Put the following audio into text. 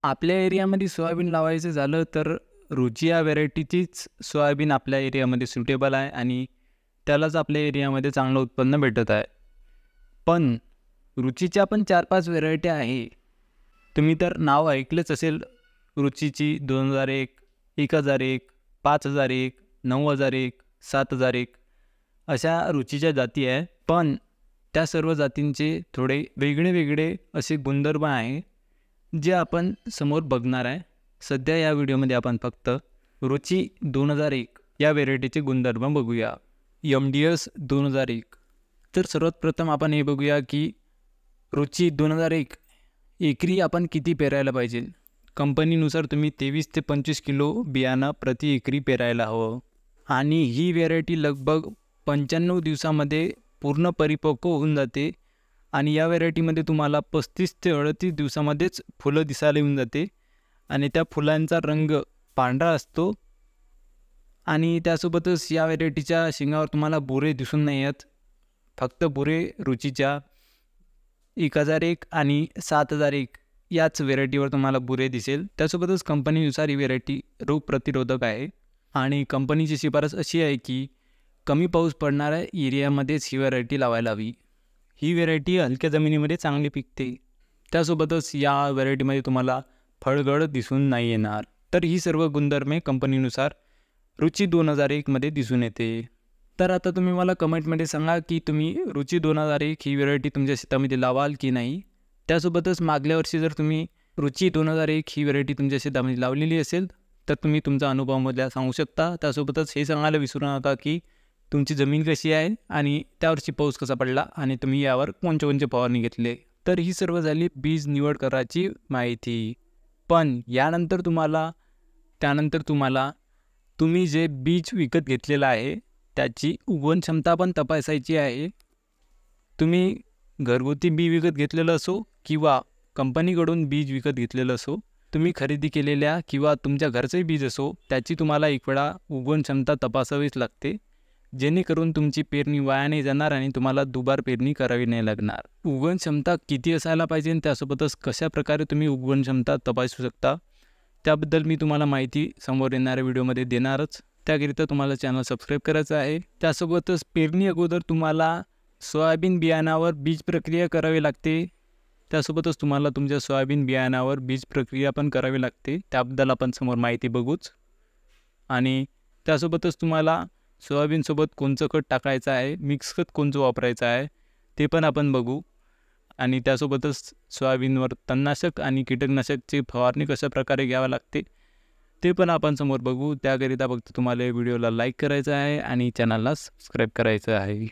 आपल्या एरियामध्ये सोयाबीन लावायचं झालं तर रुची या व्हेरायटीचीच सोयाबीन आपल्या एरियामध्ये सुटेबल आहे आणि त्यालाच आपल्या एरियामध्ये चांगलं उत्पन्न भेटत आहे. पण रुचीच्या पण 4-5 व्हेरायटी आहे. तुम्ही तर नाव ऐकलंच असेल रुचीची 2001, 1001, 5001, 9001, 7001 अशा रुचीच्या जाती आहे. पण त्या सर्व जातींचे थोडे वेगळे असे गुणधर्म आहे जे आपण समोर बघणार आहे. सध्या या व्हिडिओमध्ये आपण फक्त रुची 2001 या व्हेरायटीचे गुणधर्म बघूया. MDS 2001. तर सर्वात प्रथम आपण हे बघूया की रुची 2001 एकरी आपण किती पेरायला पाहिजे. कंपनीनुसार तुम्ही 23 ते 25 किलो बियाणं प्रति एकरी पेरायला हवं आणि ही व्हेरायटी लगभग 95 दिवसामध्ये पूर्ण परिपक्व होऊन जाते आणि या व्हेरायटीमध्ये तुम्हाला 35 ते 38 दिवसामध्येच फुलं दिसायला येऊन जाते आणि त्या फुलांचा रंग पांढरा असतो आणि त्यासोबतच या व्हेरायटीच्या शेंगावर तुम्हाला बुरे दिसून नाही येत. फक्त बुरे रुचीच्या 1001 आणि 7001 याच व्हेरायटीवर तुम्हाला बुरे दिसेल. त्यासोबतच कंपनीनुसार ही व्हेरायटी रोग प्रतिरोधक आहे आणि कंपनीची शिफारस अशी आहे की कमी पाऊस पडणाऱ्या एरियामध्येच ही व्हेरायटी लावायला हवी. ही व्हेरायटी हलक्या जमिनीमध्ये चांगली पिकते. त्यासोबतच या व्हेरायटीमध्ये तुम्हाला फळगळ दिसून नाही येणार. तर ही सर्व गुणधर्मे कंपनीनुसार रुची 2001 मध्ये दिसून येते. तर आता तुम्ही मला कमेंटमध्ये सांगा की तुम्ही रुची 2001 ही व्हेरायटी तुमच्या शेतामध्ये लावाल की नाही. त्यासोबतच मागल्या वर्षी जर तुम्ही रुची 2001 ही व्हेरायटी तुमच्या शेतामध्ये लावलेली असेल तर तुम्ही तुमचा अनुभव मला सांगू शकता. त्यासोबतच हे सांगायला विसरू नका की तुमची जमीन कशी आहे आणि त्यावर्षी पाऊस कसा पडला आणि तुम्ही यावर कोणते फवारणी घेतले. तर ही सर्व झाली बीज निवड करायची माहिती. पण त्यानंतर तुम्हाला तुम्ही जे बीज विकत घेतलेलं आहे त्याची उगवण क्षमता पण तपासायची आहे. तुम्ही घरगुती बी विकत घेतलेलं असो किंवा कंपनीकडून बीज विकत घेतलेलं असो, तुम्ही खरेदी केलेल्या किंवा तुमच्या घरचंही बीज असो त्याची तुम्हाला एक वेळा उगवण क्षमता तपासावीच लागते, जेणेकरून तुमची पेरणी वाया नाही जाणार आणि तुम्हाला दुबार पेरणी करावी नाही लागणार. उगवण क्षमता किती असायला पाहिजे आणि त्यासोबतच कशा प्रकारे तुम्ही उगवण क्षमता तपासू शकता त्याबद्दल मी तुम्हाला माहिती समोर येणाऱ्या व्हिडिओमध्ये देणारच. त्याकरिता तुम्हाला चॅनल सबस्क्राईब करायचं आहे. त्यासोबतच पेरणी अगोदर तुम्हाला सोयाबीन बियाणावर बीज प्रक्रिया करावी लागते. त्यासोबतच तुम्हाला तुमच्या सोयाबीन बियाणावर बीज प्रक्रिया पण करावी लागते. त्याबद्दल आपण समोर माहिती बघूच. आणि त्यासोबतच तुम्हाला सोयाबीनसोबत कोणचं खत टाकायचं आहे, मिक्स खत कोणचं वापरायचं आहे ते पण आपण बघू. आणि त्यासोबतच सोयाबीनवर तणनाशक आणि कीटकनाशकची फवारणी कशा प्रकारे घ्यावी लागते ते पण आपण समोर बघू. त्याकरिता फक्त तुम्हाला व्हिडिओला लाईक करायचं आहे आणि चॅनलला सबस्क्राईब करायचं आहे.